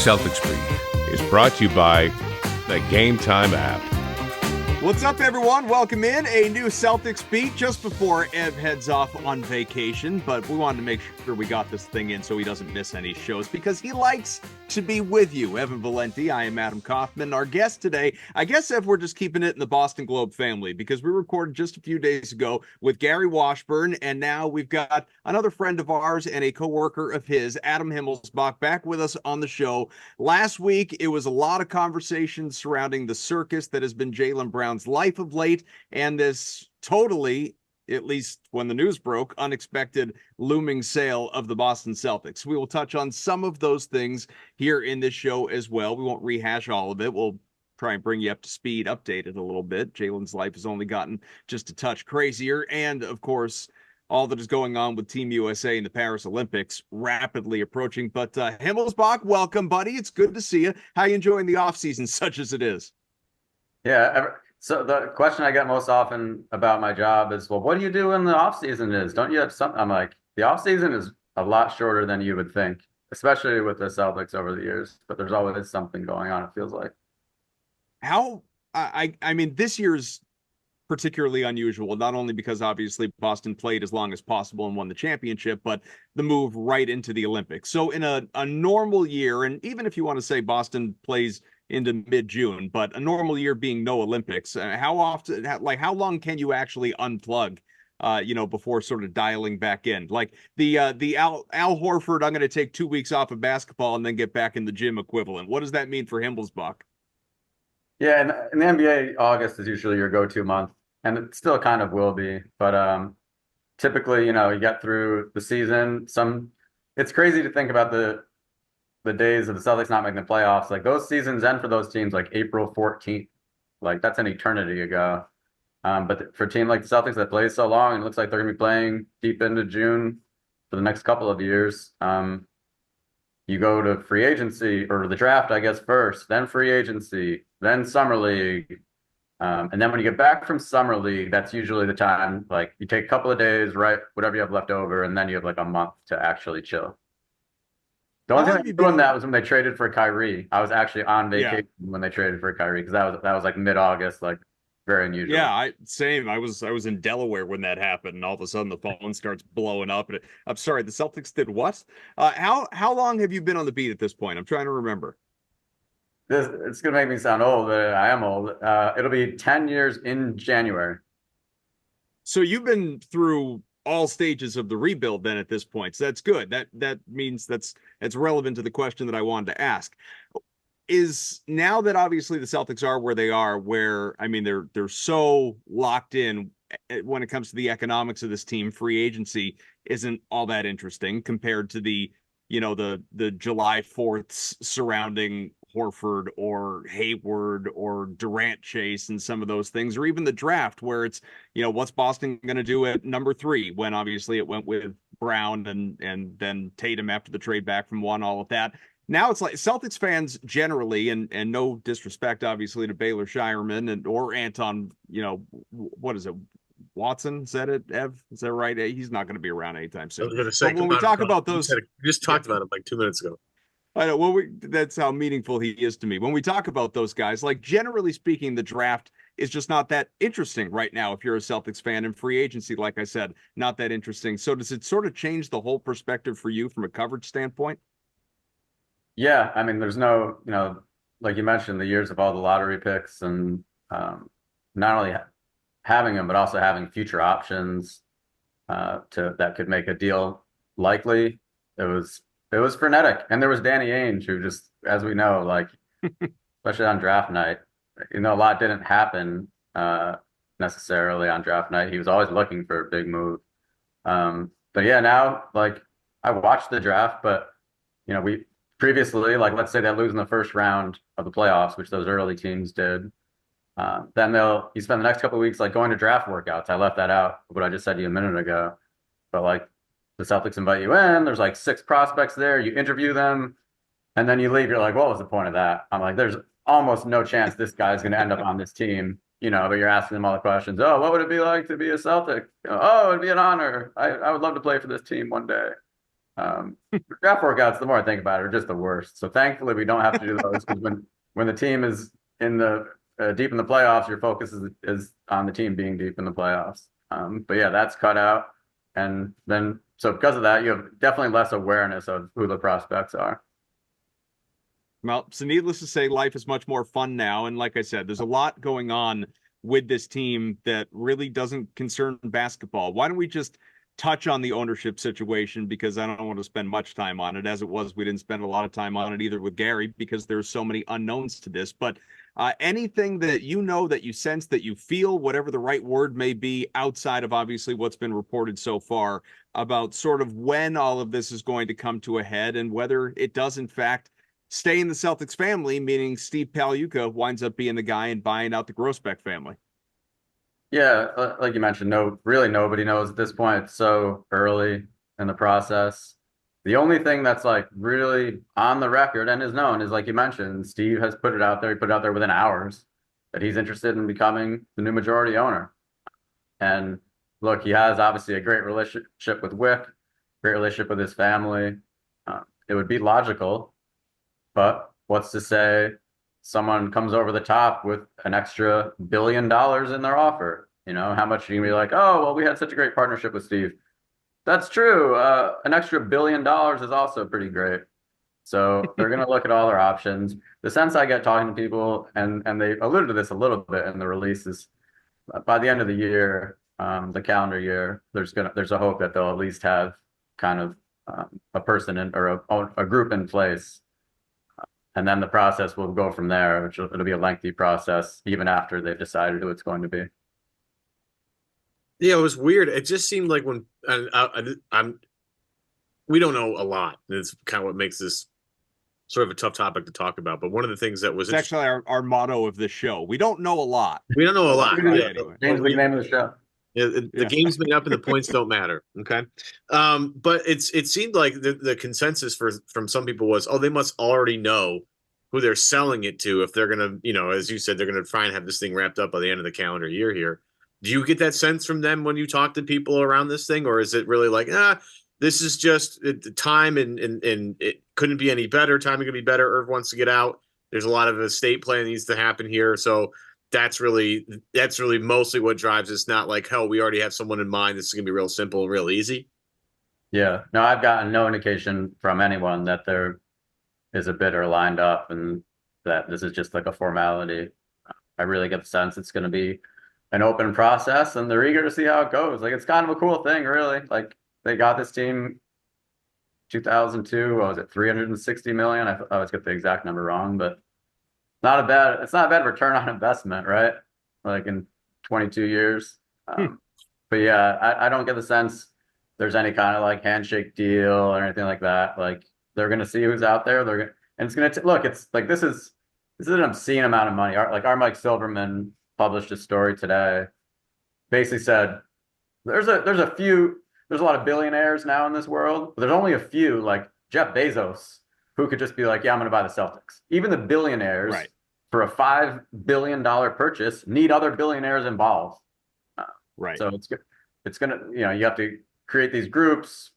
Celtics Beat is brought to you by the Game Time app. What's up, everyone? Welcome in. A new Celtics Beat just before Ev heads off on vacation, but we wanted to make sure we got this thing in so he doesn't miss any shows because he likes to be with you. Evan Valenti, I am Adam Kaufman. Our guest today, I guess, Ev, we're just keeping it in the Boston Globe family because we recorded just a few days ago with Gary Washburn, and now we've got another friend of ours and a coworker of his, Adam Himmelsbach, back with us on the show. Last week, it was a lot of conversations surrounding the circus that has been Jaylen Brown's life of late, and this totally, at least when the news broke, unexpected looming sale of the Boston Celtics. We will touch on some of those things here in this show as well. We won't rehash all of it. We'll try and bring you up to speed, update it a little bit. Jaylen's life has only gotten just a touch crazier, and of course, all that is going on with Team USA in the Paris Olympics rapidly approaching. But Himmelsbach, welcome, buddy. It's good to see you. How are you enjoying the offseason, such as it is? Yeah. So the question I get most often about my job is, well, what do you do when the off season is? Don't you have something? I'm like, the off season is a lot shorter than you would think, especially with the Celtics over the years. But there's always something going on, it feels like. I mean, this year's particularly unusual, not only because obviously Boston played as long as possible and won the championship, but the move right into the Olympics. So in a normal year, and even if you want to say Boston plays into mid-June, but a normal year being no Olympics, how often, how long can you actually unplug, before sort of dialing back in? Like the Al Horford, I'm going to take 2 weeks off of basketball and then get back in the gym equivalent. What does that mean for Himmelsbach? Yeah, and in the NBA, August is usually your go-to month, and it still kind of will be. But typically, you get through the season. It's crazy to think about the days of the Celtics not making the playoffs. Like, those seasons end for those teams like April 14th. Like, that's an eternity ago. But for a team like the Celtics that plays so long, and it looks like they're going to be playing deep into June for the next couple of years, you go to free agency, or the draft, I guess, first, then free agency, then summer league. And then when you get back from summer league, that's usually the time, like, you take a couple of days, right, whatever you have left over, and then you have like a month to actually chill. The only thing doing that was when they traded for Kyrie. I was actually on vacation when they traded for Kyrie, because that was like mid-August, like very unusual. Yeah, same. I was in Delaware when that happened, and all of a sudden the phone starts blowing up. And I'm sorry, the Celtics did what? How long have you been on the beat at this point? I'm trying to remember. It's gonna make me sound old, but I am old. It'll be 10 years in January. So you've been through all stages of the rebuild then at this point. So that's good. That means that's relevant to the question that I wanted to ask. Is now that obviously the Celtics are where they are, where, I mean, they're so locked in when it comes to the economics of this team, free agency isn't all that interesting compared to the July 4ths surrounding Horford or Hayward or Durant chase and some of those things, or even the draft where it's, what's Boston going to do at number 3 when obviously it went with Brown and then Tatum after the trade back from one, all of that. Now it's like Celtics fans generally, and no disrespect obviously to Baylor Shireman or Anton, what is it? Watson said it, Ev? Is that right? He's not going to be around anytime soon. I was going to say, when we talk about those, you just talked about him like 2 minutes ago. I know. Well, that's how meaningful he is to me. When we talk about those guys, like generally speaking, the draft is just not that interesting right now. If you're a Celtics fan, and free agency, like I said, not that interesting. So does it sort of change the whole perspective for you from a coverage standpoint? Yeah, I mean, there's no, like you mentioned, the years of all the lottery picks, and not only having them, but also having future options that could make a deal likely. It was frenetic. And there was Danny Ainge, who just, as we know, like, especially on draft night, a lot didn't happen necessarily on draft night. He was always looking for a big move. But yeah, now, like, I watched the draft, but, we previously, like, let's say they lose in the first round of the playoffs, which those early teams did. Then you spend the next couple of weeks, like, going to draft workouts. I left that out, what I just said to you a minute ago. But, like, the Celtics invite you in, there's like 6 prospects there, you interview them, and then you leave. You're like, what was the point of that? I'm like, there's almost no chance this guy's going to end up on this team, but you're asking them all the questions. Oh, what would it be like to be a Celtic? Oh, it'd be an honor. I would love to play for this team one day. Draft workouts, the more I think about it, are just the worst. So thankfully, we don't have to do those because when the team is in the deep in the playoffs, your focus is on the team being deep in the playoffs. But yeah, that's cut out, and then so because of that, you have definitely less awareness of who the prospects are. Well, so needless to say, life is much more fun now. And like I said, there's a lot going on with this team that really doesn't concern basketball. Why don't we just touch on the ownership situation? Because I don't want to spend much time on it. As it was, we didn't spend a lot of time on it either with Gary because there's so many unknowns to this. But anything that you know, that you sense, that you feel, whatever the right word may be, outside of obviously what's been reported so far about sort of when all of this is going to come to a head and whether it does, in fact, stay in the Celtics family, meaning Steve Pagliuca winds up being the guy and buying out the Grossbeck family. Yeah, like you mentioned, really nobody knows at this point. It's so early in the process. The only thing that's like really on the record and is known is, like you mentioned, Steve has put it out there. He put it out there within hours that he's interested in becoming the new majority owner. And look, he has obviously a great relationship with Wick, great relationship with his family. It would be logical. But what's to say someone comes over the top with an extra $1 billion in their offer? You know, how much are you gonna be like, oh, well, we had such a great partnership with Steve. That's true. An extra $1 billion is also pretty great. So they're gonna look at all their options. The sense I get talking to people, and they alluded to this a little bit in the release, is by the end of the year, the calendar year, there's a hope that they'll at least have kind of a person or a group in place. And then the process will go from there, which it'll be a lengthy process even after they've decided who it's going to be. Yeah, it was weird. It just seemed like when we don't know a lot. It's kind of what makes this sort of a tough topic to talk about. But one of the things that was It's actually our motto of this show. We don't know a lot. We don't know a lot. Change Anyway. the name of the show. The game's made up and the points don't matter. Okay. But it seemed like the consensus from some people was, oh, they must already know who they're selling it to if they're gonna, as you said, they're gonna try and have this thing wrapped up by the end of the calendar year here. Do you get that sense from them when you talk to people around this thing, or is it really like, this is just time and it couldn't be any better. Timing could be better. Irv wants to get out. There's a lot of estate plan that needs to happen here. So that's really mostly what drives. It's not like, hell, we already have someone in mind. This is gonna be real simple and real easy. Yeah. No, I've gotten no indication from anyone that there is a bidder lined up and that this is just like a formality. I really get the sense it's going to be an open process and they're eager to see how it goes. Like, it's kind of a cool thing, really. Like, they got this team 2002, what was it, 360 million? I always get the exact number wrong, but it's not a bad return on investment, right? Like, in 22 years. But yeah, I don't get the sense there's any kind of like handshake deal or anything like that. Like, they're going to see who's out there. And it's going to look. It's like this is an obscene amount of money. Our Mike Silverman published a story today. Basically said there's a lot of billionaires now in this world, but there's only a few like Jeff Bezos who could just be like, yeah, I'm going to buy the Celtics. Even the billionaires, right, for a $5 billion purchase need other billionaires involved. Right. So it's going to, you have to create these groups,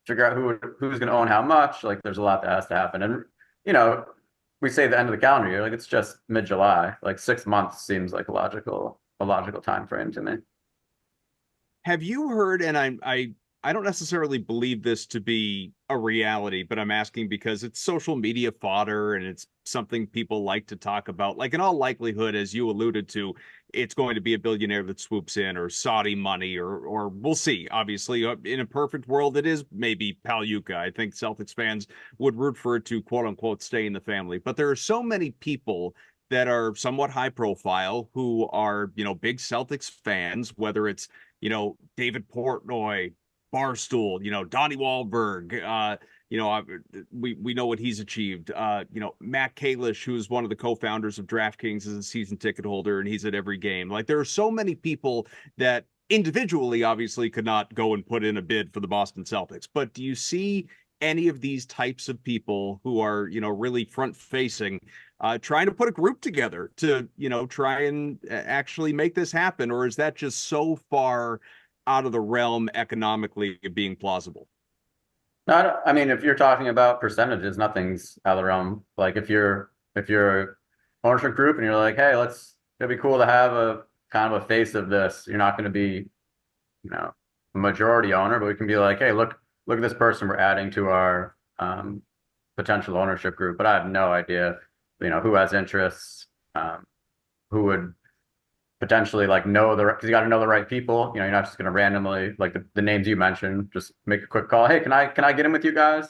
figure out who's going to own how much. Like, there's a lot that has to happen. And, we say the end of the calendar year, like, it's just mid-July. Like, 6 months seems like a logical time frame to me. Have you heard, and I don't necessarily believe this to be a reality, but I'm asking because it's social media fodder and it's something people like to talk about. Like, in all likelihood, as you alluded to, it's going to be a billionaire that swoops in, or Saudi money, or we'll see. Obviously, in a perfect world, it is maybe Pagliuca. I think Celtics fans would root for it to, quote unquote, stay in the family. But there are so many people that are somewhat high profile who are, big Celtics fans, whether it's, David Portnoy, Barstool, Donnie Wahlberg, we know what he's achieved. Matt Kalish, who's one of the co-founders of DraftKings, is a season ticket holder and he's at every game. Like, there are so many people that individually obviously could not go and put in a bid for the Boston Celtics. But do you see any of these types of people who are, really front facing, trying to put a group together to, try and actually make this happen? Or is that just so far out of the realm economically of being plausible? No, I mean, if you're talking about percentages, nothing's out of the realm. Like if you're ownership group and you're like, hey, it'd be cool to have a kind of a face of this. You're not going to be, a majority owner, but we can be like, hey, look at this person we're adding to our potential ownership group. But I have no idea, who has interests, who would potentially like because you got to know the right people. You're not just going to randomly, like the names you mentioned, just make a quick call. Hey, can I get in with you guys?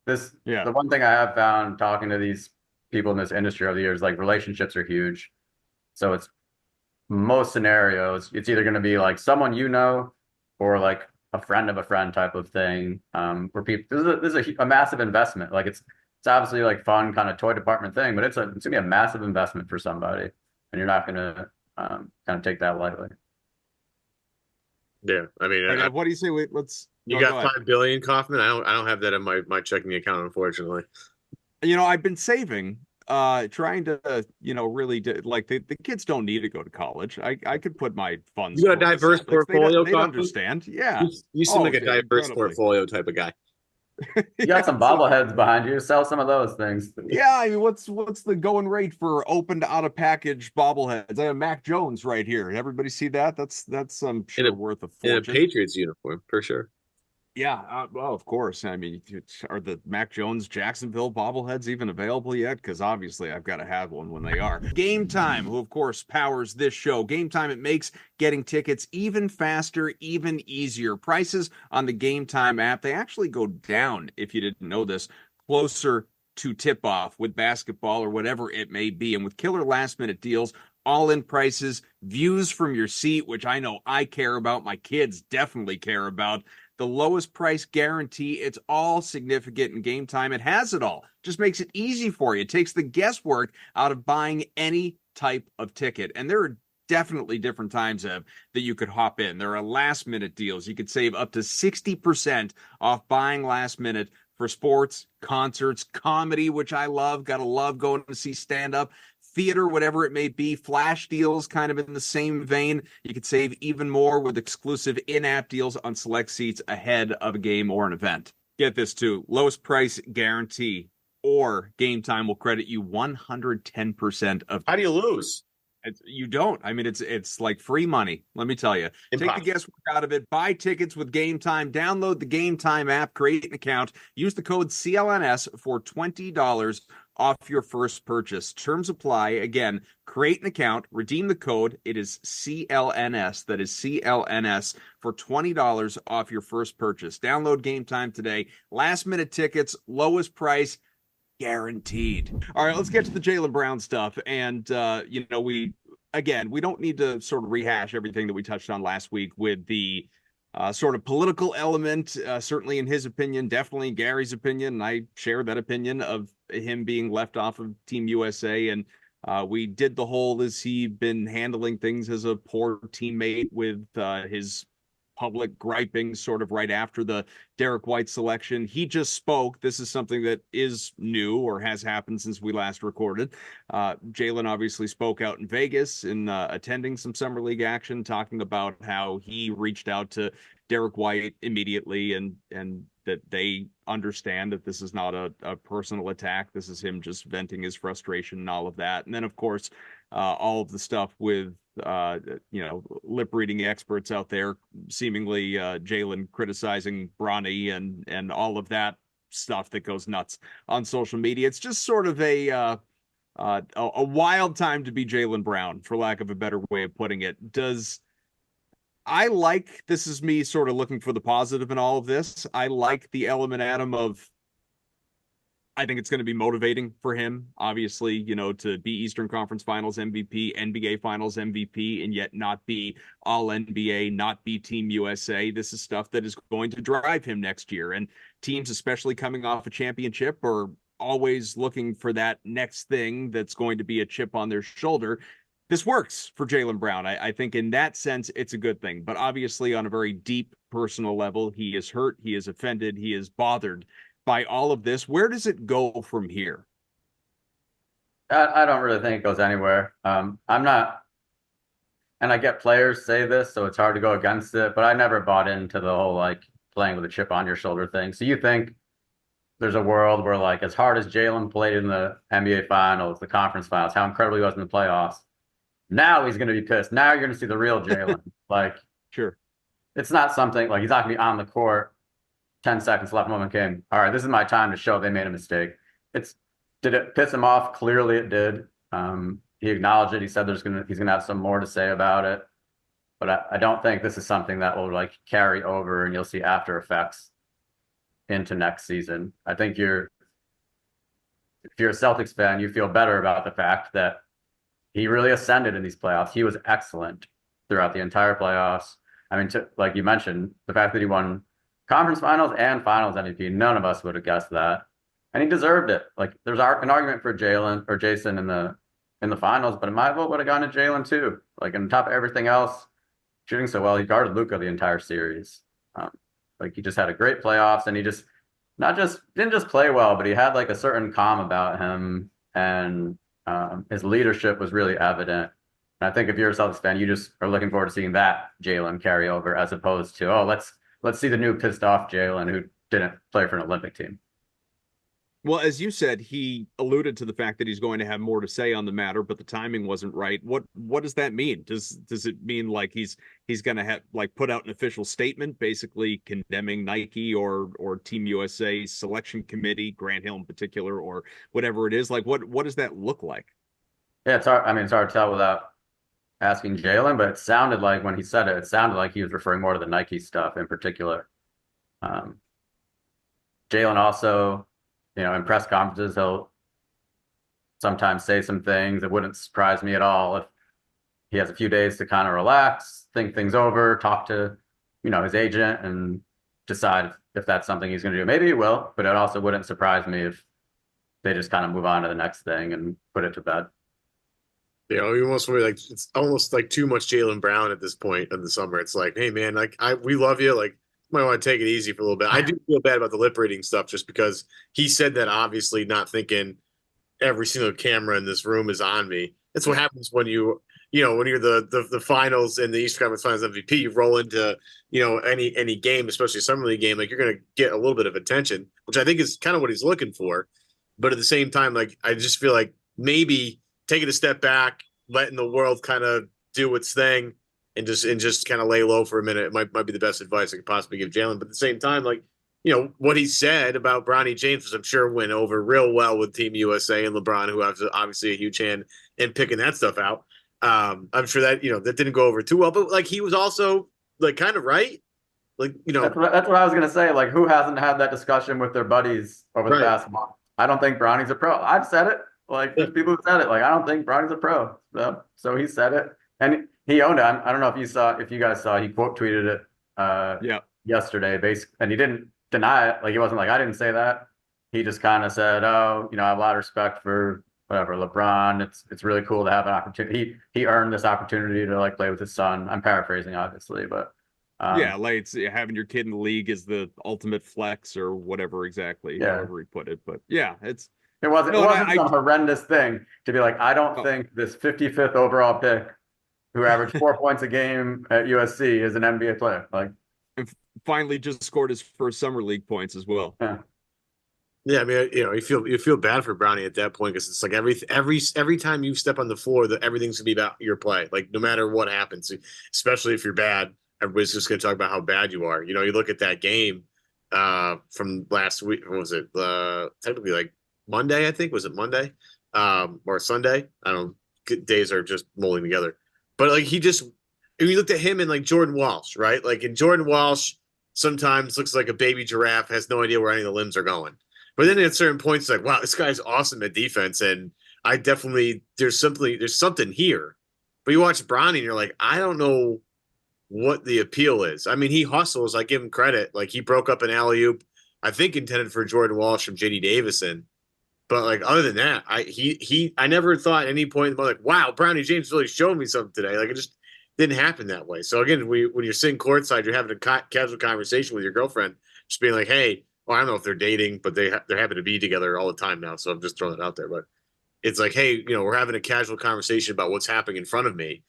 The one thing I have found talking to these people in this industry over the years, like relationships are huge. So it's most scenarios, it's either going to be like someone or like a friend of a friend type of thing. Where people, this is a massive investment. Like it's obviously like fun kind of toy department thing, but it's gonna be a massive investment for somebody, and you're not going to kind of take that lightly. Yeah, I mean, Right, what do you say? Let's. You got $5 billion, Kaufman. I don't have that in my checking account, unfortunately. I've been saving, trying to, really like the kids don't need to go to college. I could put my funds. You got a diverse portfolio. They understand. Yeah, you seem like a diverse portfolio type of guy. You got some bobbleheads behind you. Sell some of those things. Yeah, I mean, what's the going rate for opened out of package bobbleheads? I have Mac Jones right here. Everybody see that? That's sure worth a fortune. In a Patriots uniform for sure. Yeah, well, of course. I mean, are the Mac Jones Jacksonville bobbleheads even available yet? Because obviously I've got to have one when they are. Game Time, who of course powers this show. Game Time, it makes getting tickets even faster, even easier. Prices on the Game Time app, they actually go down, if you didn't know this, closer to tip-off with basketball or whatever it may be. And with killer last-minute deals, all-in prices, views from your seat, which I know I care about, my kids definitely care about, the lowest price guarantee. It's all significant in Game Time. It has it all. Just makes it easy for you. It takes the guesswork out of buying any type of ticket. And there are definitely different times that you could hop in. There are last minute deals. You could save up to 60% off buying last minute for sports, concerts, comedy, which I love. Gotta love going to see stand up, theater, whatever it may be. Flash deals kind of in the same vein. You could save even more with exclusive in-app deals on select seats ahead of a game or an event. Get this too, lowest price guarantee, or Game Time will credit you 110% of. How do you lose? You don't. I mean, it's like free money. Let me tell you. Impossible. Take the guesswork out of it. Buy tickets with Game Time. Download the Game Time app. Create an account. Use the code CLNS for $20 off your first purchase. Terms apply. Again, create an account. Redeem the code. It is CLNS. That is CLNS for $20 off your first purchase. Download Game Time today. Last minute tickets. Lowest price. Guaranteed. All right, let's get to the Jaylen Brown stuff. And, we don't need to sort of rehash everything that we touched on last week with the sort of political element, certainly in his opinion, definitely Gary's opinion. And I share that opinion of him being left off of Team USA. And we did the whole, has he been handling things as a poor teammate with his public griping sort of right after the Derek White selection. He just spoke. This is something that is new or has happened since we last recorded. Jaylen obviously spoke out in Vegas in attending some summer league action, talking about how he reached out to Derek White immediately and that they understand that this is not a personal attack. This is him just venting his frustration and all of that. And then, of course, all of the stuff with lip reading experts out there, seemingly Jaylen criticizing Bronny and all of that stuff that goes nuts on social media. It's just sort of a wild time to be Jaylen Brown, for lack of a better way of putting it. This is me sort of looking for the positive in all of this. I like the element, Adam, of I think it's going to be motivating for him, obviously, to be Eastern Conference Finals MVP, NBA Finals MVP, and yet not be All NBA, not be Team USA. This is stuff that is going to drive him next year. And teams, especially coming off a championship, are always looking for that next thing that's going to be a chip on their shoulder. This works for Jaylen Brown. I think in that sense, it's a good thing. But obviously, on a very deep personal level, he is hurt, he is offended, he is bothered by all of this. Where does it go from here? I don't really think it goes anywhere. I'm not, and I get players say this, so it's hard to go against it, but I never bought into the whole, like, playing with a chip on your shoulder thing. So you think there's a world where, like, as hard as Jaylen played in the NBA Finals, the conference finals, how incredible he was in the playoffs, now he's going to be pissed. Now you're going to see the real Jaylen. Like, Sure. it's not something like he's not going to be on the court. 10 seconds left, moment came. All right, this is my time to show they made a mistake. Did it piss him off? Clearly it did. He acknowledged it. He said he's gonna have some more to say about it. But I don't think this is something that will like carry over and you'll see after effects into next season. I think if you're a Celtics fan, you feel better about the fact that he really ascended in these playoffs. He was excellent throughout the entire playoffs. I mean, like you mentioned, the fact that he won conference finals and finals MVP, none of us would have guessed that. And he deserved it. Like, there's an argument for Jaylen or Jason in the finals, but my vote would have gone to Jaylen too. Like, on top of everything else, shooting so well, he guarded Luka the entire series. Like, he just had a great playoffs, and he just didn't just play well, but he had like a certain calm about him, and his leadership was really evident. And I think if you're a Celtics fan, you just are looking forward to seeing that Jaylen carry over, as opposed to, let's see the new pissed off Jaylen who didn't play for an Olympic team. Well, as you said, he alluded to the fact that he's going to have more to say on the matter, but the timing wasn't right. What does that mean? Does it mean like he's going to have like put out an official statement, basically condemning Nike or Team USA selection committee, Grant Hill in particular, or whatever it is? Like, what does that look like? Yeah, it's hard. I mean, it's hard to tell without asking Jaylen, but it sounded like when he said it sounded like he was referring more to the Nike stuff in particular. Jaylen also, in press conferences, he'll sometimes say some things. It wouldn't surprise me at all if he has a few days to kind of relax, think things over, talk to, his agent, and decide if that's something he's going to do. Maybe he will, but it also wouldn't surprise me if they just kind of move on to the next thing and put it to bed. It's almost like too much Jaylen Brown at this point in the summer. It's like, hey man, like we love you. Like, you might want to take it easy for a little bit. I do feel bad about the lip reading stuff just because he said that, obviously not thinking every single camera in this room is on me. That's what happens when when you're the finals and the Eastern Conference Finals MVP, you roll into, any game, especially a summer league game, like you're going to get a little bit of attention, which I think is kind of what he's looking for. But at the same time, like, I just feel like maybe taking a step back, letting the world kind of do its thing, and just kind of lay low for a minute. It might be the best advice I could possibly give Jaylen. But at the same time, like, what he said about Bronny James was, I'm sure, went over real well with Team USA and LeBron, who has obviously a huge hand in picking that stuff out. I'm sure that, that didn't go over too well, but like, he was also like kind of right. Like, that's what I was going to say. Like, who hasn't had that discussion with their buddies over the past month? I don't think Bronny's a pro. I've said it. Like, there's people who said it. Like, I don't think Bronny's a pro. So he said it. And he owned it. I don't know if you guys saw, he quote tweeted it yesterday, basically, and he didn't deny it. Like, he wasn't like, I didn't say that. He just kind of said, I have a lot of respect for whatever LeBron. It's really cool to have an opportunity. He earned this opportunity to like play with his son. I'm paraphrasing, obviously, but like, it's having your kid in the league is the ultimate flex or whatever exactly, however he put it. But yeah, it wasn't some horrendous thing to be like, I don't think this 55th overall pick who averaged 4 points a game at USC is an NBA player. Like, and finally just scored his first summer league points as well. Yeah, I mean, you feel bad for Bronny at that point, because it's like every time you step on the floor, that everything's gonna be about your play. Like, no matter what happens, especially if you're bad, everybody's just gonna talk about how bad you are. You look at that game from last week. What was it? Technically, like Monday, I think. Was it Monday or Sunday? I don't know. Days are just molding together. But like, you looked at him and like Jordan Walsh, right? Like, in Jordan Walsh sometimes looks like a baby giraffe, has no idea where any of the limbs are going. But then at certain points, it's like, wow, this guy's awesome at defense, and I definitely there's something here. But you watch Bronny and you're like, I don't know what the appeal is. I mean, he hustles. I give him credit. Like, he broke up an alley-oop, I think intended for Jordan Walsh from J.D. Davison. But like, other than that, I never thought at any point like, wow, Bronny James really showed me something today. Like, it just didn't happen that way. So again, when you're sitting courtside, you're having a casual conversation with your girlfriend, just being like, hey, well, I don't know if they're dating, but they're happy to be together all the time now. So I'm just throwing it out there. But it's like, hey, we're having a casual conversation about what's happening in front of me.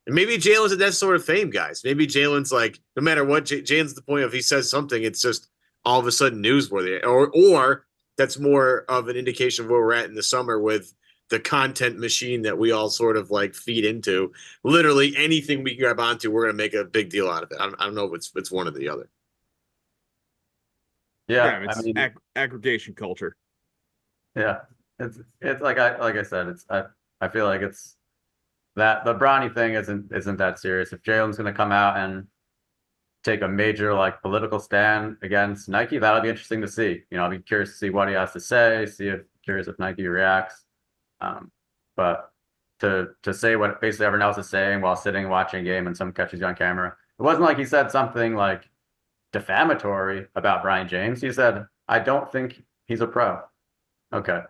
And maybe Jalen's at that sort of fame, guys. Maybe Jalen's like, no matter what, Jalen's the point of he says something, it's just all of a sudden newsworthy. Or that's more of an indication of where we're at in the summer with the content machine that we all sort of like feed into. Literally anything we can grab onto, we're going to make a big deal out of it. I don't know if it's one or the other. Yeah, it's I mean, aggregation culture. yeah, it's like I said, I feel like it's that the Bronny thing isn't that serious. If Jalen's going to come out and take a major like political stand against Nike, that'll be interesting to see. I'll be curious to see what he has to say. Curious if Nike reacts. But to say what basically everyone else is saying while sitting and watching a game and some catches you on camera, it wasn't like he said something like defamatory about Brian James. He said, "I don't think he's a pro." Okay.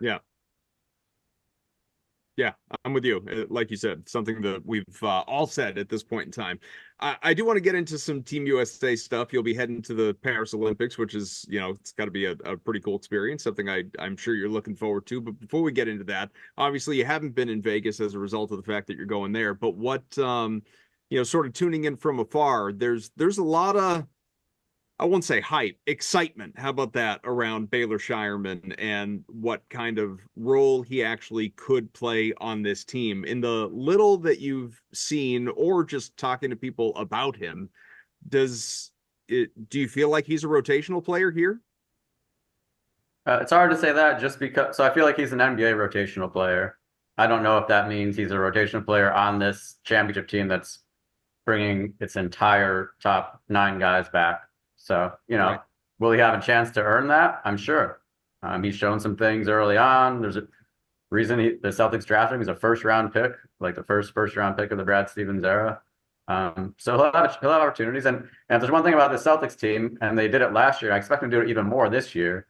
Yeah, I'm with you. Like you said, something that we've all said at this point in time. I do want to get into some Team USA stuff. You'll be heading to the Paris Olympics, which is, it's got to be a pretty cool experience, something I'm sure you're looking forward to. But before we get into that, obviously you haven't been in Vegas as a result of the fact that you're going there. But what, sort of tuning in from afar, there's a lot of, I won't say hype, excitement. How about that around Baylor Shireman and what kind of role he actually could play on this team? In the little that you've seen or just talking to people about him, do you feel like he's a rotational player here? It's hard to say that just because. So I feel like he's an NBA rotational player. I don't know if that means he's a rotational player on this championship team that's bringing its entire top 9 guys back. So, Right. Will he have a chance to earn that? I'm sure. He's shown some things early on. There's a reason the Celtics drafted him. He's a first-round pick, like the first-round pick of the Brad Stevens era. So he'll have opportunities. And if there's one thing about the Celtics team, and they did it last year, I expect them to do it even more this year,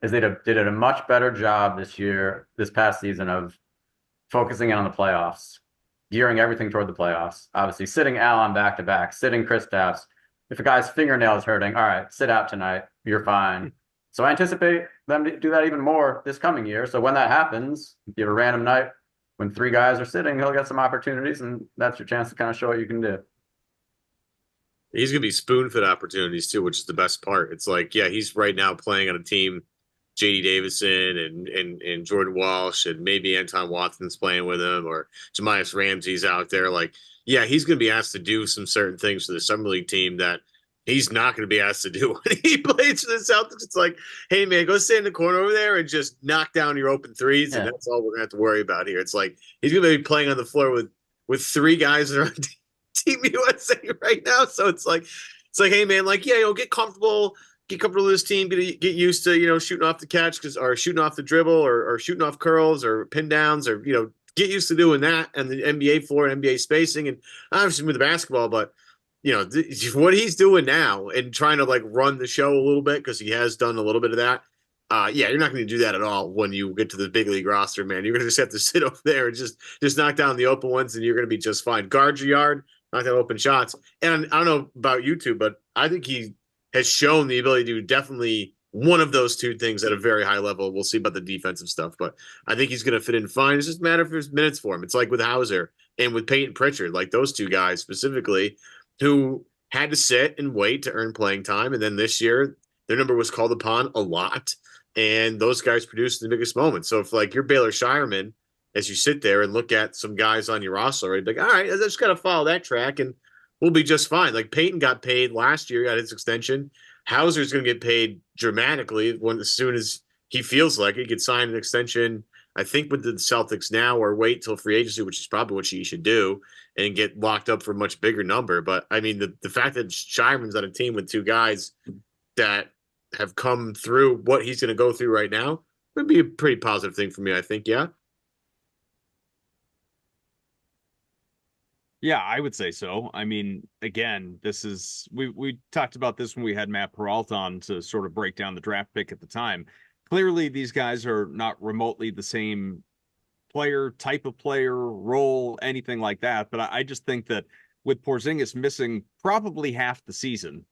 is they did a much better job this past season of focusing in on the playoffs, gearing everything toward the playoffs. Obviously, sitting Allen back-to-back, sitting Kristaps. If a guy's fingernail is hurting, all right, sit out tonight. You're fine. So I anticipate them to do that even more this coming year. So when that happens, if you have a random night when 3 guys are sitting, he'll get some opportunities, and that's your chance to kind of show what you can do. He's going to be spoon-fed opportunities too, which is the best part. It's like, yeah, he's right now playing on a team, J.D. Davison and Jordan Walsh, and maybe Anton Watson's playing with him, or Jamias Ramsey's out there. Like, yeah, he's going to be asked to do some certain things for the Summer League team that he's not going to be asked to do when he plays for the Celtics. It's like, hey, man, go stand in the corner over there and just knock down your open threes, and that's all we're going to have to worry about here. It's like he's going to be playing on the floor with 3 guys that are on Team USA right now. So it's like, hey, man, like, yeah, get comfortable with this team, get used to, shooting off the catch or shooting off the dribble or shooting off curls or pin downs or, get used to doing that and the NBA floor and NBA spacing and obviously with the basketball, but what he's doing now and trying to like run the show a little bit because he has done a little bit of that. Yeah, you're not going to do that at all when you get to the big league roster, man. You're going to just have to sit over there and just knock down the open ones and you're going to be just fine. Guard your yard, knock down open shots. And I don't know about you two, but I think he has shown the ability to do definitely one of those 2 things at a very high level. We'll see about the defensive stuff, but I think he's going to fit in fine. It's just a matter of his minutes for him. It's like with Hauser and with Payton Pritchard, like those 2 guys specifically who had to sit and wait to earn playing time. And then this year, their number was called upon a lot, and those guys produced in the biggest moments. So if like you're Baylor Shireman, as you sit there and look at some guys on your roster, you'd be like, all right, I just got to follow that track and we'll be just fine. Like Payton got paid last year, got his extension. Hauser's going to get paid dramatically as soon as he feels like it. He could sign an extension, I think, with the Celtics now, or wait till free agency, which is probably what he should do, and get locked up for a much bigger number. But I mean, the fact that Shireman's on a team with 2 guys that have come through what he's going to go through right now would be a pretty positive thing for me, I think. Yeah. Yeah, I would say so. I mean, again, this is we talked about this when we had Matt Peralta on to sort of break down the draft pick at the time. Clearly, these guys are not remotely the same player, type of player, role, anything like that. But I just think that with Porzingis missing probably half the season,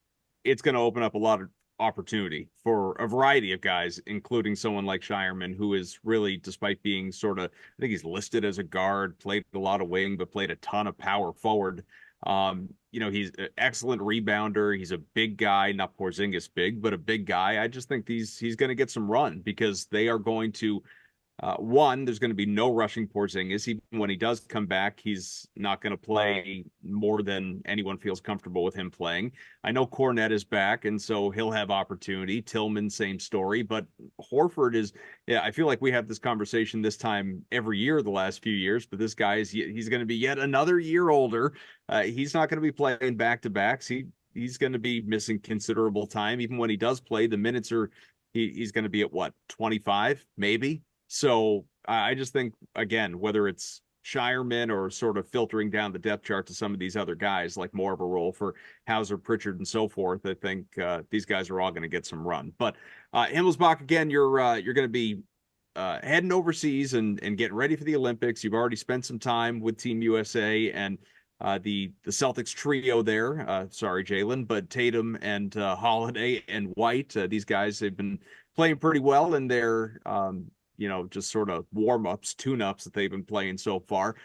it's going to open up a lot opportunity for a variety of guys, including someone like Shireman, who is really, despite being sort of, I think he's listed as a guard, played a lot of wing, but played a ton of power forward. He's an excellent rebounder. He's a big guy, not Porzingis big, but a big guy. I just think he's going to get some run because they are going to one, there's going to be no rushing Porzingis. Even when he does come back, he's not going to play more than anyone feels comfortable with him playing. I know Cornette is back, and so he'll have opportunity. Tillman, same story. But Horford is, I feel like we have this conversation this time every year the last few years, but this guy he's going to be yet another year older. He's not going to be playing back-to-backs. He's going to be missing considerable time. Even when he does play, the minutes he's going to be at what, 25, maybe? So I just think, again, whether it's Shireman or sort of filtering down the depth chart to some of these other guys, like more of a role for Hauser, Pritchard, and so forth, I think these guys are all going to get some run. But Himmelsbach, again, you're going to be heading overseas and getting ready for the Olympics. You've already spent some time with Team USA and the Celtics trio there. Sorry, Jaylen, but Tatum and Holiday and White. These guys have been playing pretty well in their just sort of warm-ups, tune-ups that they've been playing so far.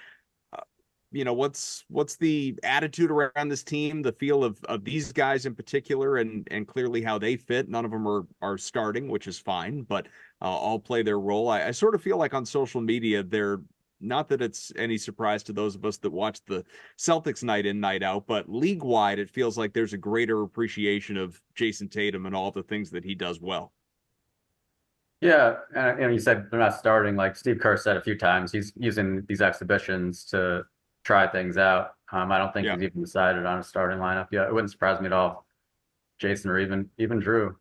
What's the attitude around this team, the feel of these guys in particular, and clearly how they fit? None of them are starting, which is fine, but all play their role. I sort of feel like on social media, they're not that it's any surprise to those of us that watch the Celtics night in, night out, but league-wide, it feels like there's a greater appreciation of Jason Tatum and all the things that he does well. Yeah, and you said they're not starting. Like Steve Kerr said a few times, he's using these exhibitions to try things out. I don't think he's even decided on a starting lineup yet. It wouldn't surprise me at all. Jason or even Jrue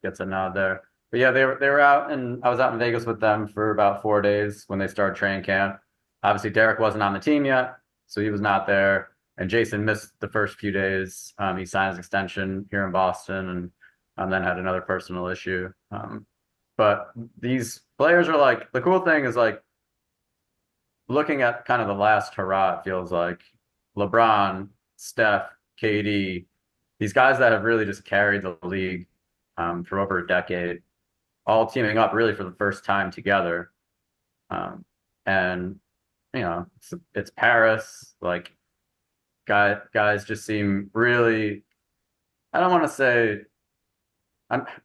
gets a nod there. But yeah, they were out, and I was out in Vegas with them for about 4 days when they started training camp. Obviously, Derek wasn't on the team yet, so he was not there. And Jason missed the first few days. He signed his extension here in Boston, and then had another personal issue. But these players are like, the cool thing is like looking at kind of the last hurrah, it feels like LeBron, Steph, KD, these guys that have really just carried the league for over a decade, all teaming up really for the first time together. And, it's Paris, like guys just seem really, I don't want to say,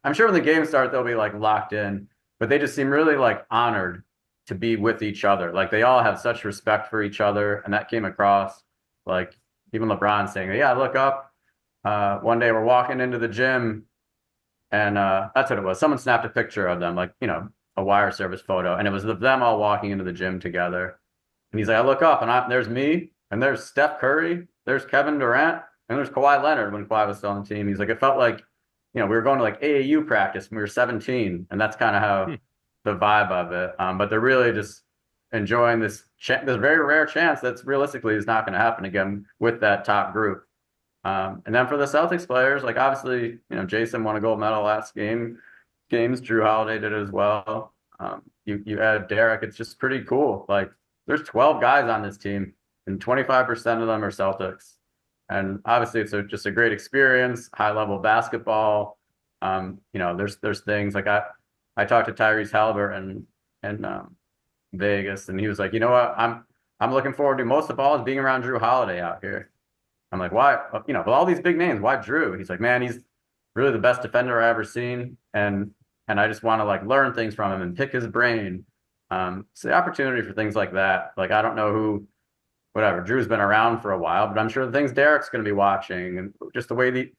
I'm sure when the games start, they'll be like locked in, but they just seem really like honored to be with each other. Like they all have such respect for each other. And that came across, like even LeBron saying, yeah, look up. One day we're walking into the gym and that's what it was. Someone snapped a picture of them, like, a wire service photo. And it was of them all walking into the gym together. And he's like, I look up and there's me and there's Steph Curry, there's Kevin Durant, and there's Kawhi Leonard when Kawhi was still on the team. He's like, it felt like, we were going to like AAU practice when we were 17, and that's kind of how the vibe of it. But they're really just enjoying this very rare chance that's realistically is not going to happen again with that top group. And then for the Celtics players, like obviously, Jason won a gold medal last games. Jrue Holiday did it as well. You add Derek, it's just pretty cool. Like there's 12 guys on this team, and 25% of them are Celtics. And obviously, it's just a great experience, high-level basketball. There's things like I talked to Tyrese Halliburton in Vegas, and he was like, you know what, I'm looking forward to most of all is being around Jrue Holiday out here. I'm like, why? With all these big names, why Jrue? He's like, man, he's really the best defender I've ever seen, and I just want to like learn things from him and pick his brain. So the opportunity for things like that. Like I don't know who. Whatever, Drew's been around for a while, but I'm sure the things Derek's going to be watching and just the way the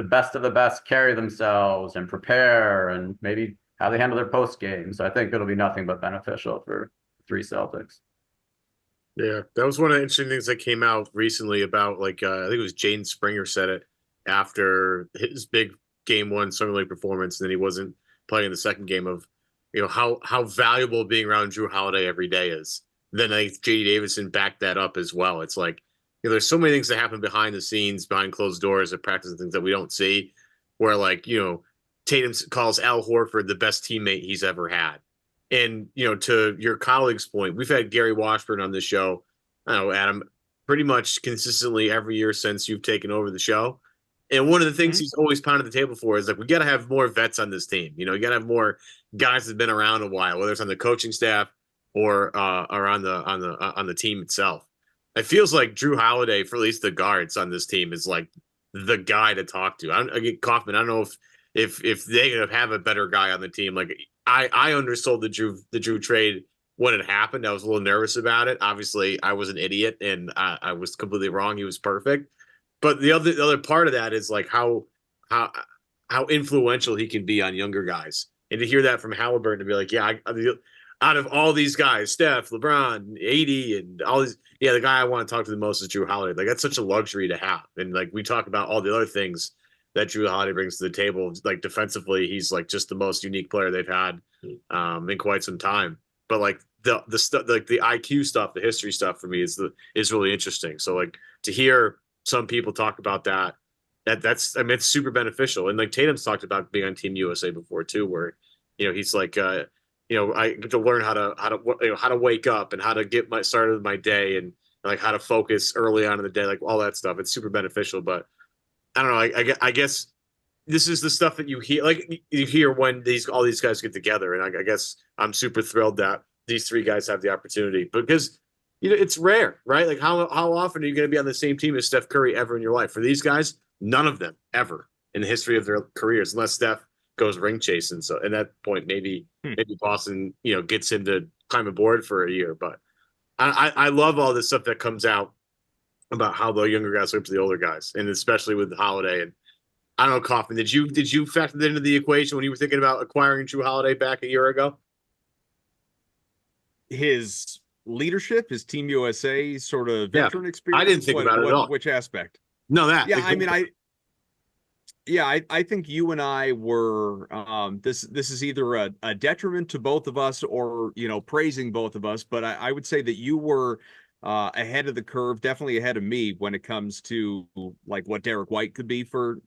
best of the best carry themselves and prepare and maybe how they handle their post game. So I think it'll be nothing but beneficial for three Celtics. Yeah, that was one of the interesting things that came out recently about I think it was Jaden Springer said it after his big game one Summer League performance, and then he wasn't playing the second game of how valuable being around Jrue Holiday every day is. Then I think J.D. Davison backed that up as well. It's like, there's so many things that happen behind the scenes, behind closed doors at practice and things that we don't see, where Tatum calls Al Horford the best teammate he's ever had. And, to your colleague's point, we've had Gary Washburn on the show, I don't know, Adam, pretty much consistently every year since you've taken over the show. And one of the things he's always pounded the table for is like, we got to have more vets on this team. You know, you got to have more guys that've been around a while, whether it's on the coaching staff or on the team itself. It feels like Jrue Holiday, for at least the guards on this team, is like the guy to talk to. I get Kaufman. I don't know if they have a better guy on the team. Like I undersold the Jrue trade when it happened. I was a little nervous about it. Obviously, I was an idiot and I was completely wrong. He was perfect. But the other part of that is like how influential he can be on younger guys, and to hear that from Halliburton to be like, yeah, out of all these guys, Steph, LeBron, AD, and all these, yeah, the guy I want to talk to the most is Jrue Holiday. Like that's such a luxury to have, and like we talk about all the other things that Jrue Holiday brings to the table. Like defensively, he's like just the most unique player they've had in quite some time. But like the stuff, like the IQ stuff, the history stuff for me is really interesting. So like to hear some people talk about that's I mean it's super beneficial. And like Tatum's talked about being on Team USA before too, where you know he's like I get to learn how to wake up and how to get my started of my day and like how to focus early on in the day, like all that stuff. It's super beneficial. But I don't know. I guess this is the stuff that you hear when all these guys get together, and I guess I'm super thrilled that these three guys have the opportunity because it's rare, right? Like how often are you going to be on the same team as Steph Curry ever in your life? For these guys, none of them ever in the history of their careers, unless Steph goes ring chasing. So at that point, maybe Boston, gets him to climb aboard for a year. But I love all this stuff that comes out about how the younger guys look up to the older guys, and especially with Holiday. And I don't know, Kaufman, did you factor that into the equation when you were thinking about acquiring Jrue Holiday back a year ago? His leadership, his Team USA sort of veteran experience. I didn't think about it at all. Which aspect? No, that. Yeah, I mean, I think you and I were this is either a detriment to both of us or praising both of us, but I would say that you were ahead of the curve, definitely ahead of me when it comes to like what Derek White could be for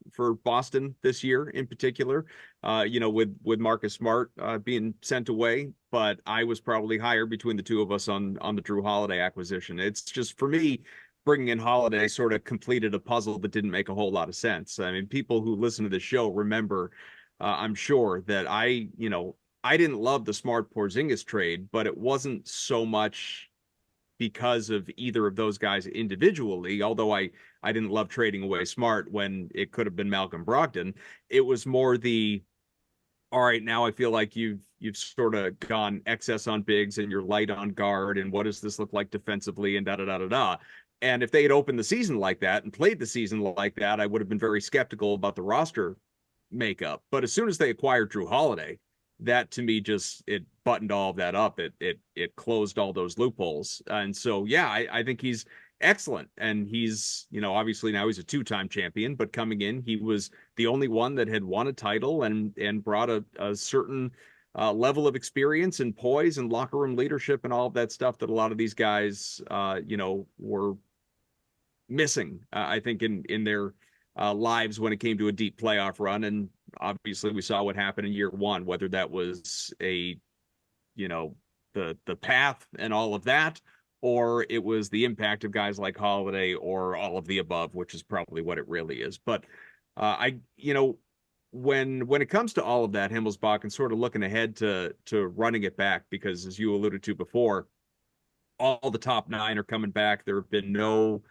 Boston this year in particular. With Marcus Smart being sent away, but I was probably higher between the two of us on the Jrue Holiday acquisition. It's just for me, bringing in Holiday sort of completed a puzzle that didn't make a whole lot of sense. I mean, people who listen to the show remember, I'm sure that I didn't love the Smart Porzingis trade, but it wasn't so much because of either of those guys individually, although I didn't love trading away Smart when it could have been Malcolm Brogdon. It was more all right, now I feel like you've sort of gone excess on bigs and you're light on guard, and what does this look like defensively, and da-da-da-da-da. And if they had opened the season like that and played the season like that, I would have been very skeptical about the roster makeup. But as soon as they acquired Jrue Holiday, that to me it buttoned all of that up. It closed all those loopholes. And so, yeah, I think he's excellent. And he's, obviously now he's a two-time champion, but coming in, he was the only one that had won a title and brought a certain level of experience and poise and locker room leadership and all of that stuff that a lot of these guys, were missing, I think, in their lives when it came to a deep playoff run. And obviously we saw what happened in year one, whether that was the path and all of that, or it was the impact of guys like Holiday, or all of the above, which is probably what it really is. But when it comes to all of that, Himmelsbach, and sort of looking ahead to running it back, because as you alluded to before, all the top nine are coming back. There have been no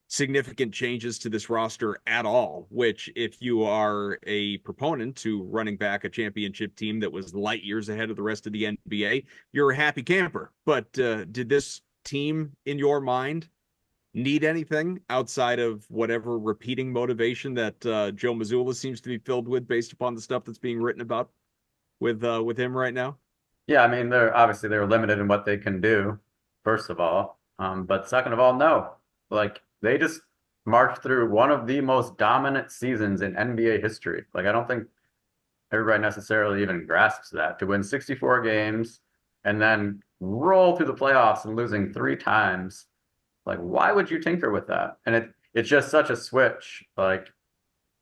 significant changes to this roster at all, which if you are a proponent to running back a championship team that was light years ahead of the rest of the NBA, you're a happy camper. But did this team, in your mind, need anything outside of whatever repeating motivation that Joe Mazzulla seems to be filled with based upon the stuff that's being written about with him right now? Yeah, I mean, they're limited in what they can do, first of all. But second of all, no. Like, they just marched through one of the most dominant seasons in NBA history. Like, I don't think everybody necessarily even grasps that. To win 64 games and then roll through the playoffs and losing 3 times. Like, why would you tinker with that? And it's just such a switch. Like,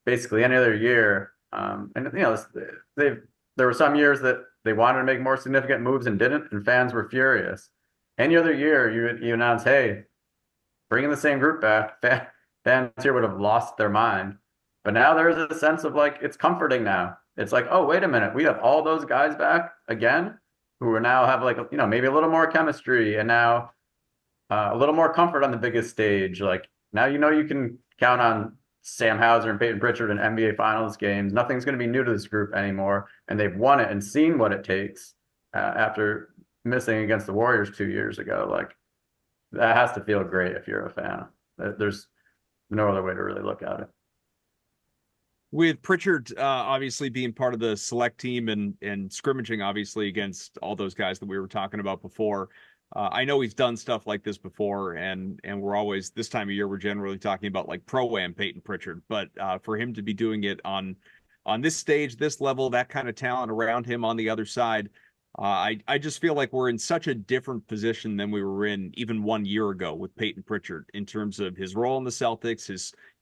basically any other year, there were some years that they wanted to make more significant moves and didn't, and fans were furious. Any other year, you announce, hey, bringing the same group back, fans here would have lost their mind. But now there's a sense of like, it's comforting now. It's like, oh, wait a minute, we have all those guys back again who are now have like, maybe a little more chemistry and now a little more comfort on the biggest stage. Like now, you can count on Sam Hauser and Payton Pritchard in NBA Finals games. Nothing's going to be new to this group anymore. And they've won it and seen what it takes after missing against the Warriors 2 years ago. Like that has to feel great if you're a fan. There's no other way to really look at it. With Pritchard obviously being part of the select team and scrimmaging obviously against all those guys that we were talking about before, I know he's done stuff like this before, and we're always, this time of year, we're generally talking about like pro-am Payton Pritchard, but for him to be doing it on this stage, this level, that kind of talent around him on the other side, I just feel like we're in such a different position than we were in even 1 year ago with Payton Pritchard in terms of his role in the Celtics,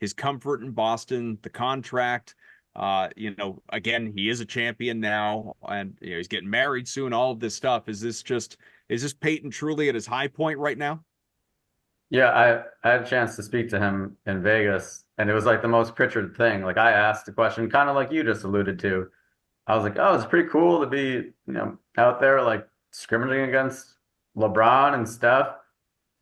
his comfort in Boston, the contract. Again, he is a champion now, and he's getting married soon. All of this stuff. Is this Payton truly at his high point right now? Yeah, I had a chance to speak to him in Vegas, and it was like the most Pritchard thing. Like I asked a question, kind of like you just alluded to. I was like, oh, it's pretty cool to be, out there like scrimmaging against LeBron and Steph.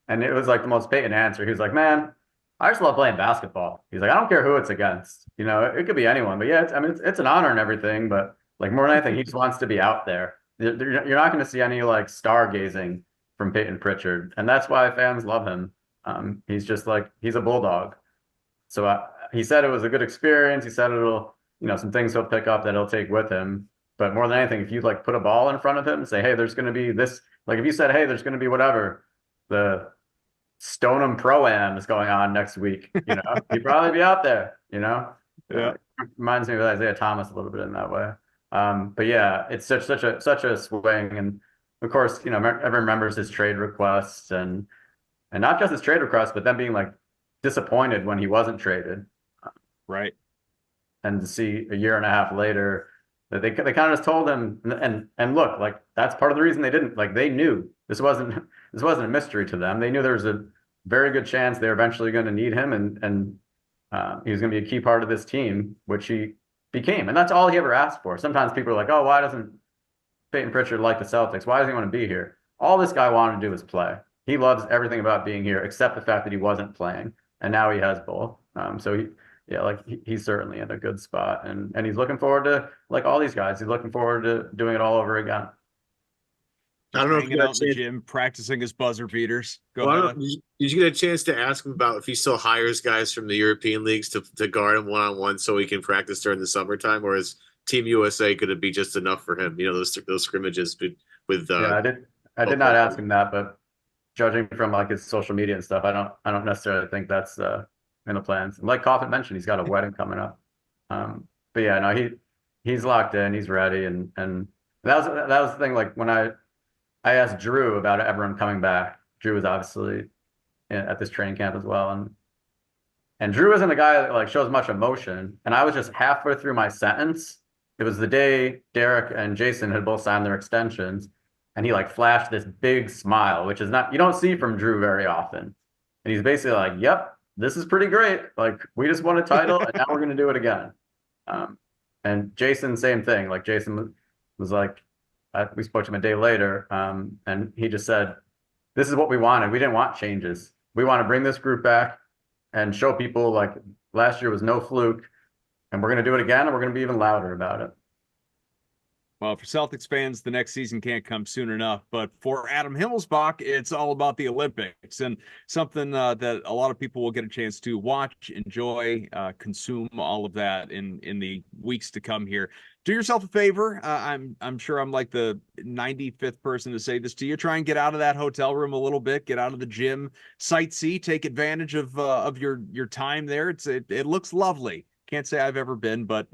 And it was like the most Payton answer. He was like, man, I just love playing basketball. He's like, I don't care who it's against. It could be anyone. But yeah, it's an honor and everything. But like more than anything, he just wants to be out there. You're not going to see any like stargazing from Payton Pritchard. And that's why fans love him. He's just like, he's a bulldog. So he said it was a good experience. He said it'll, some things he'll pick up that he'll take with him. But more than anything, if you like put a ball in front of him and say, hey, there's going to be this, like if you said, hey, there's going to be whatever, the Stoneham Pro-Am is going on next week, he'd probably be out there, Yeah. Reminds me of Isaiah Thomas a little bit in that way. But yeah, it's such a swing. And of course, everyone remembers his trade requests and not just his trade requests, but then being like disappointed when he wasn't traded. Right. And to see a year and a half later that they kind of just told him and look, like that's part of the reason they didn't, like they knew this wasn't a mystery to them. They knew there was a very good chance they're eventually going to need him and he was going to be a key part of this team, which he became. And that's all he ever asked for. Sometimes people are like, oh, why doesn't Payton Pritchard like the Celtics? Why does he want to be here? All this guy wanted to do was play. He loves everything about being here except the fact that he wasn't playing. And now he has both. He's certainly in a good spot, and he's looking forward to, like all these guys, he's looking forward to doing it all over again. I don't know if you out in the gym practicing his buzzer beaters. Go ahead. Did you get a chance to ask him about if he still hires guys from the European leagues to guard him one-on-one so he can practice during the summertime, or is Team USA could it be just enough for him? Those scrimmages with. I did not ask him that, but judging from like his social media and stuff, I don't necessarily think that's in the plans. And like Coffin mentioned, he's got a wedding coming up. But yeah, no, he's locked in, he's ready, and that was the thing. Like when I asked Jrue about everyone coming back. Jrue was obviously at this training camp as well, and Jrue isn't a guy that like shows much emotion. And I was just halfway through my sentence. It was the day Derek and Jason had both signed their extensions, and he like flashed this big smile, which is not, you don't see from Jrue very often. And he's basically like, yep, this is pretty great. Like we just won a title and now we're going to do it again. And Jason, same thing. Like Jason was like, we spoke to him a day later, and he just said, this is what we wanted. We didn't want changes. We want to bring this group back and show people like last year was no fluke, and we're going to do it again, and we're going to be even louder about it. Well, for Celtics fans, the next season can't come soon enough. But for Adam Himmelsbach, it's all about the Olympics, and something that a lot of people will get a chance to watch, enjoy, consume all of that in the weeks to come here. Do yourself a favor. I'm sure I'm like the 95th person to say this to you. Try and get out of that hotel room a little bit. Get out of the gym, sightsee, take advantage of your time there. It looks lovely. Can't say I've ever been, but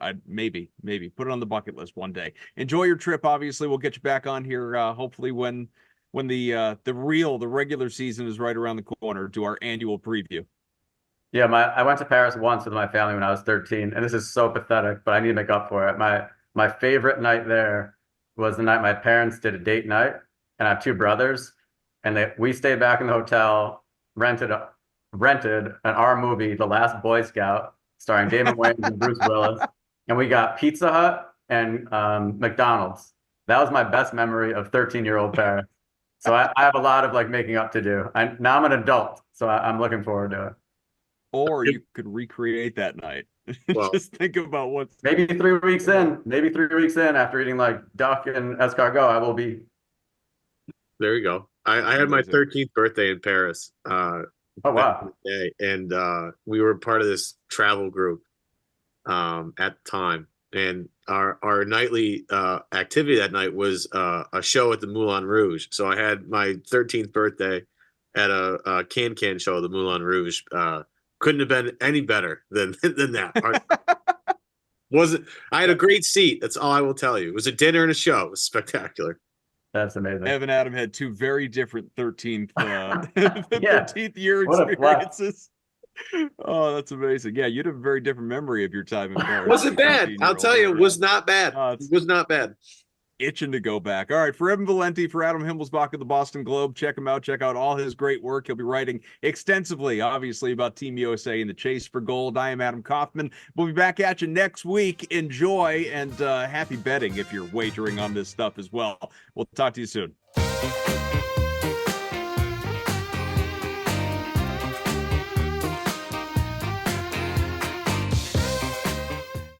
I'd maybe put it on the bucket list one day. Enjoy your trip. Obviously, we'll get you back on here hopefully when the regular season is right around the corner. Do our annual preview. Yeah, I went to Paris once with my family when I was 13, and this is so pathetic, but I need to make up for it. My favorite night there was the night my parents did a date night, and I have two brothers, and we stayed back in the hotel, rented an our movie, The Last Boy Scout. starring Damon Wayans and Bruce Willis. And we got Pizza Hut and McDonald's. That was my best memory of 13-year-old Paris. So I have a lot of like making up to do. Now I'm an adult, so I'm looking forward to it. Or you could recreate that night. Well, Just think about what's maybe 3 weeks in. Maybe 3 weeks in, after eating like duck and escargot, I will be. there you go. I had my 13th birthday in Paris. Oh wow! And we were part of this travel group at the time, and our nightly activity that night was a show at the Moulin Rouge. So I had my 13th birthday at a can show at the Moulin Rouge. Couldn't have been any better than that. I had a great seat. That's all I will tell you. It was a dinner and a show. It was spectacular. That's amazing. Evan Adam had two very different 13th 13th year What a experiences. Oh, that's amazing. Yeah, you'd have a very different memory of your time in Paris. Wasn't bad. I'll tell you, it was not bad. It was not bad. Itching to go back. All right, for Evan Valenti, for Adam Himmelsbach of the Boston Globe, check him out. Check out all his great work. He'll be writing extensively, obviously, about Team USA and the chase for gold. I am Adam Kaufman. We'll be back at you next week. Enjoy, and happy betting if you're wagering on this stuff as well. We'll talk to you soon.